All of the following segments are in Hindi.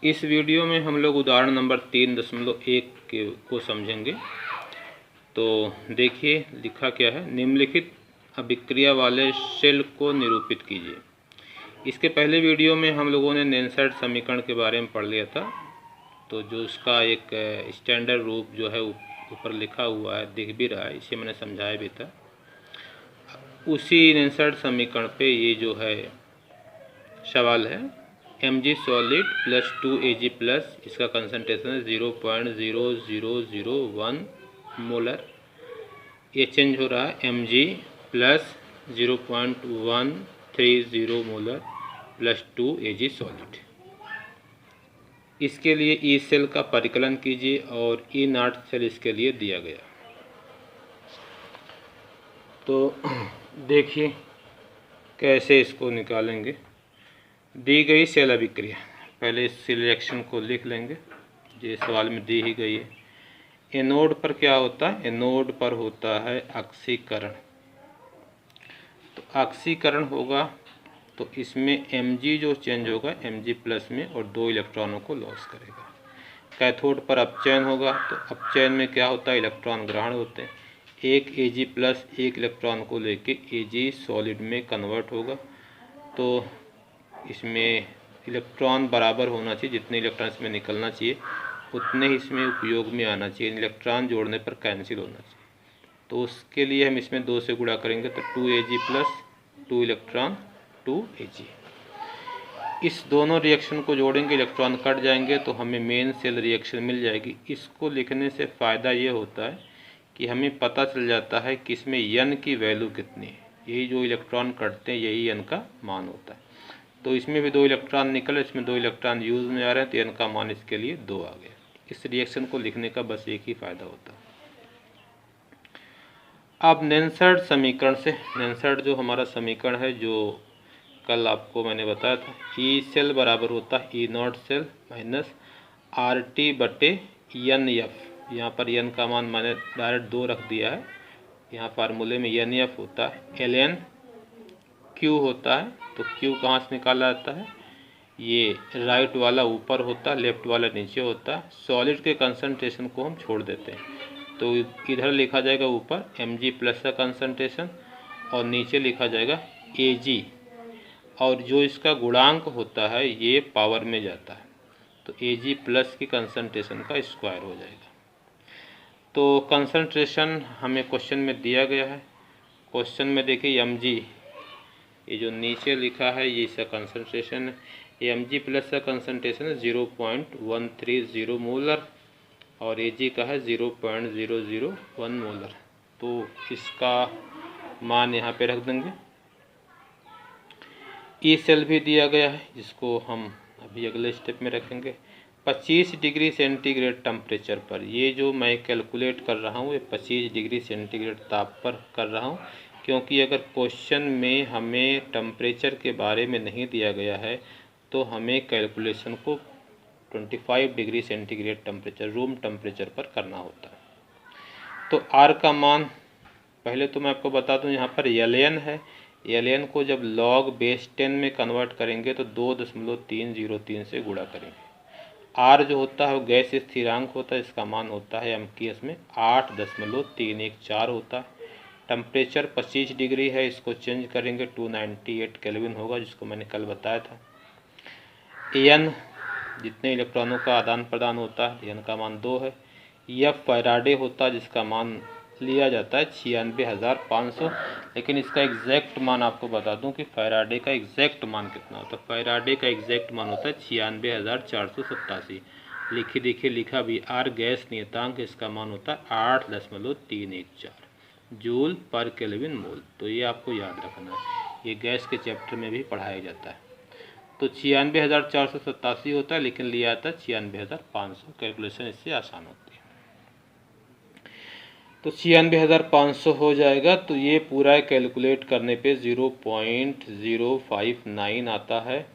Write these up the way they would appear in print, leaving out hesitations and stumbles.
इस वीडियो में हम लोग उदाहरण नंबर 3.1 को समझेंगे। तो देखिए लिखा क्या है, निम्नलिखित अभिक्रिया वाले शेल को निरूपित कीजिए। इसके पहले वीडियो में हम लोगों ने नेन्सेट समीकरण के बारे में पढ़ लिया था, तो जो उसका एक स्टैंडर्ड रूप जो है ऊपर लिखा हुआ है, दिख भी रहा है, इसे मैंने समझाया भी था। उसी नेन्सेट समीकरण पे ये जो है सवाल है, Mg solid plus 2Ag plus, इसका कंसनट्रेशन है 0.0001 मोलर। ये चेंज हो रहा है Mg plus 0.130 molar plus 2Ag solid. इसके लिए ई सेल का परिकलन कीजिए और ई नॉट सेल इसके लिए दिया गया। तो देखिए कैसे इसको निकालेंगे। दी गई सेल अभिक्रिया, पहले इस सेल रिएक्शन को लिख लेंगे, ये सवाल में दी ही गई है। एनोड पर क्या होता है? एनोड पर होता है ऑक्सीकरण। तो ऑक्सीकरण होगा तो इसमें Mg जो चेंज होगा Mg प्लस में और 2 इलेक्ट्रॉनों को लॉस करेगा। कैथोड पर अपचयन होगा, तो अपचयन में क्या होता है? इलेक्ट्रॉन ग्रहण होते हैं। एक Ag प्लस 1 इलेक्ट्रॉन को लेके Ag सॉलिड में कन्वर्ट होगा। तो इसमें इलेक्ट्रॉन बराबर होना चाहिए, जितने इलेक्ट्रॉन इसमें निकलना चाहिए उतने ही इसमें उपयोग में आना चाहिए, इलेक्ट्रॉन जोड़ने पर कैंसिल होना चाहिए। तो उसके लिए हम इसमें 2 से गुणा करेंगे, तो 2Ag प्लस 2 इलेक्ट्रॉन 2Ag। इस दोनों रिएक्शन को जोड़ेंगे, इलेक्ट्रॉन कट जाएंगे तो हमें मेन सेल रिएक्शन मिल जाएगी। इसको लिखने से फ़ायदा ये होता है कि हमें पता चल जाता है कि इसमें n की वैल्यू कितनी है। यही जो इलेक्ट्रॉन कटते हैं यही n का मान होता है। तो इसमें भी 2 इलेक्ट्रॉन निकले, इसमें 2 इलेक्ट्रॉन यूज़ में आ रहे हैं, तो n का मान इसके लिए 2 आ गया। इस रिएक्शन को लिखने का बस एक ही फ़ायदा होता है। अब नेन्सेट समीकरण से, नेन्सेट जो हमारा समीकरण है जो कल आपको मैंने बताया था, ई सेल बराबर होता है ई नॉट सेल माइनस RT बटे NF। यहाँ पर n का मान मैंने डायरेक्ट 2 रख दिया है। यहाँ फार्मूले में NF होता है ln Q होता है। तो Q कहाँ से निकाला जाता है? ये राइट वाला ऊपर होता है, लेफ्ट वाला नीचे होता है। सॉलिड के कंसंट्रेशन को हम छोड़ देते हैं, तो इधर लिखा जाएगा ऊपर Mg प्लस का कंसंट्रेशन और नीचे लिखा जाएगा Ag, और जो इसका गुणांक होता है ये पावर में जाता है, तो Ag प्लस की कंसंट्रेशन का स्क्वायर हो जाएगा। तो कंसंट्रेशन हमें क्वेश्चन में दिया गया है। क्वेश्चन में देखिए Mg, ये जो नीचे लिखा है ये इसका कंसंट्रेशन है। ये Mg प्लस का कंसंट्रेशन है 0.130 मोलर और Ag का है 0.001 मोलर। तो इसका मान यहाँ पे रख देंगे। ई सेल भी दिया गया है, जिसको हम अभी अगले स्टेप में रखेंगे। 25 डिग्री सेंटीग्रेड टेम्परेचर पर, ये जो मैं कैलकुलेट कर रहा हूँ ये 25 डिग्री सेंटीग्रेड ताप पर कर रहा हूँ, क्योंकि अगर क्वेश्चन में हमें टेम्परेचर के बारे में नहीं दिया गया है तो हमें कैलकुलेशन को 25 degree centigrade temperature, room temperature पर करना होता है। तो R का मान पहले तो मैं आपको बता दूं, यहाँ पर Ln है। Ln को जब log बेस 10 में कन्वर्ट करेंगे तो 2.303 से गुणा करेंगे। R जो होता है वो गैस स्थिरांक होता है, इसका मान होता है MKS में 8.314 होता है। टेम्परेचर 25 डिग्री है, इसको चेंज करेंगे 298 केल्विन होगा, जिसको मैंने कल बताया था। N जितने इलेक्ट्रॉनों का आदान प्रदान होता है, N का मान 2 है। यह फैराडे होता है, जिसका मान लिया जाता है 96,500। लेकिन इसका एग्जैक्ट मान आपको बता दूं कि फैराडे का एग्जैक्ट मान कितना होता है। फैराडे का एग्जैक्ट मान होता है 96,487। लिखी देखिए लिखा भी, R गैस नियतांक, इसका मान होता है 8.314 जूल पर केल्विन मोल। तो ये आपको याद रखना है, ये गैस के चैप्टर में भी पढ़ाया जाता है। तो 96,487 होता है, लेकिन लिया आता है 96,500। कैलकुलेशन इससे आसान होती है। तो 96,500 हो जाएगा। तो ये पूरा कैलकुलेट करने पे 0.059 आता है,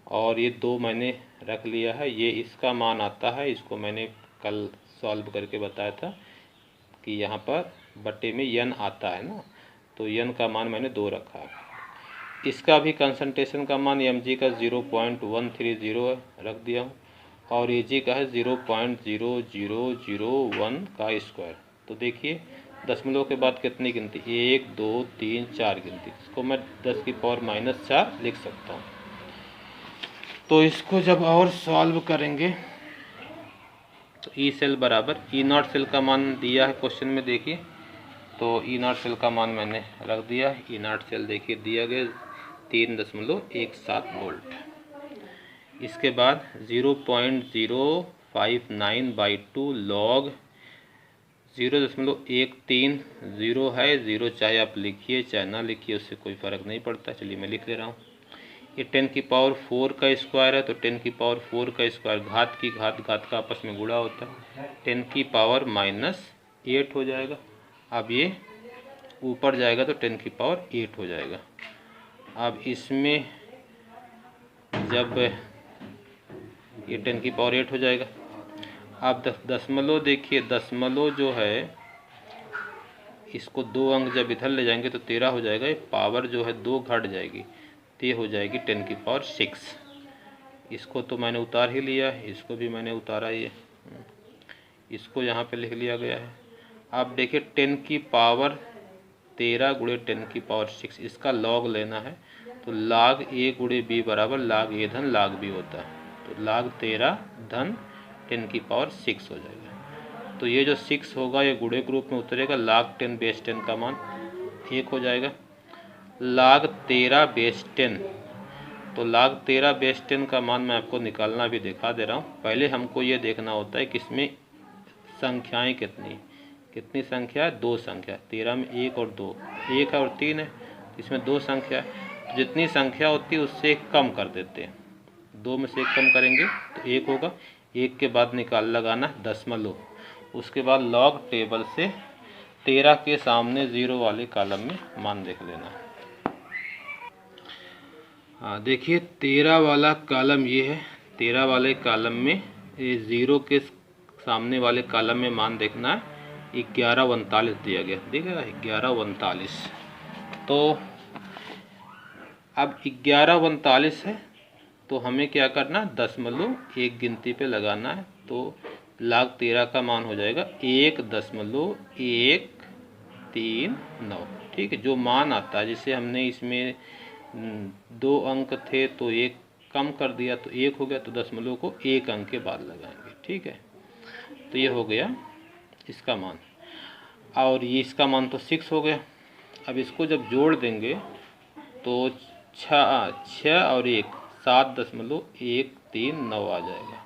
और ये 2 मैंने रख लिया है। ये इसका मान आता है, इसको मैंने कल सॉल्व करके बताया था कि यहाँ पर बटे में n आता है ना, तो n का मान मैंने 2 रखा है। इसका भी कंसंट्रेशन का मान mg का 0.130 है, रख दिया हूँ, और Ag का है 0.0001 का स्क्वायर। तो देखिए दशमलव के बाद कितनी गिनती, 1 2 3 4 गिनती, इसको मैं 10 की पावर -4 लिख सकता हूँ। तो इसको जब और सॉल्व करेंगे तो ई सेल बराबर E0 सेल का मान दिया है क्वेश्चन में, देखिए तो E0 सेल का मान मैंने रख दिया है। E0 सेल देखिए दिया गया 3.17 वोल्ट। इसके बाद 0.059/2 लॉग 0.130 है, 0 चाहे आप लिखिए चाहे ना लिखिए, उससे कोई फ़र्क नहीं पड़ता। चलिए मैं लिख ले रहा हूँ। ये 10 की पावर 4 का स्क्वायर है, तो 10 की पावर 4 का स्क्वायर घात की घात का आपस में गुणा होता है, 10 की पावर -8 हो जाएगा। अब ये ऊपर जाएगा तो 10 की पावर 8 हो जाएगा। अब इसमें जब ये 10 की पावर 8 हो जाएगा, अब दशमलव देखिए, दशमलव जो है इसको 2 अंक जब इधर ले जाएंगे तो 13 हो जाएगा। ये पावर जो है 2 घट जाएगी, तो ये हो जाएगी 10 की पावर 6। इसको तो मैंने उतार ही लिया है, इसको भी मैंने उतारा ही है, इसको यहाँ पे लिख लिया गया है। अब देखिए 10 की पावर 13 गुणे 10 की पावर 6, इसका लॉग लेना है, तो log a गुणे b बराबर log a धन log b होता है, तो log 13 धन 10 की पावर 6 हो जाएगा। तो ये जो 6 होगा ये गुणे के रूप में उतरेगा, log 10 बेस 10 का मान 1 हो जाएगा। log 13 बेस 10, तो log 13 बेस 10 का मान मैं आपको निकालना भी दिखा दे रहा हूँ। पहले हमको ये देखना होता है कि इसमें संख्याएं कितनी संख्या है, 2 संख्या। 13 में 1 और 2, 1 और 3 है, इसमें 2 संख्या है। जितनी संख्या होती है उससे 1 कम कर देते हैं, 2 में से 1 कम करेंगे तो 1 होगा। 1 के बाद लगाना दशमलव, उसके बाद लॉग टेबल से 13 के सामने 0 वाले कॉलम में मान देख लेना। हाँ देखिए 13 वाला कॉलम ये है, 13 वाले कॉलम में ये 0 के सामने वाले कॉलम में मान देखना है। 1139 दिया गया, देखिएगा 1139। तो अब 1139 है, तो हमें क्या करना, दशमलव एक गिनती पे लगाना है, तो log 13 का मान हो जाएगा 1.139। ठीक है, जो मान आता है, जैसे हमने इसमें 2 अंक थे तो 1 कम कर दिया तो 1 हो गया, तो दशमलव को 1 अंक के बाद लगाएंगे। ठीक है, तो ये हो गया इसका मान, और ये इसका मान तो 6 हो गया। अब इसको जब जोड़ देंगे तो 6 और 1 7.139 आ जाएगा,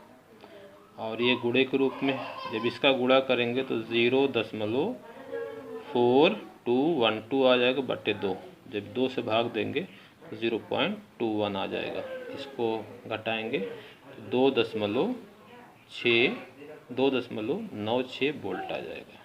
और ये गुणे के रूप में जब इसका गुणा करेंगे तो 0.4212 आ जाएगा बटे 2। जब 2 से भाग देंगे तो 0.21 आ जाएगा। इसको घटाएंगे तो 2.96 वोल्ट आ जाएगा।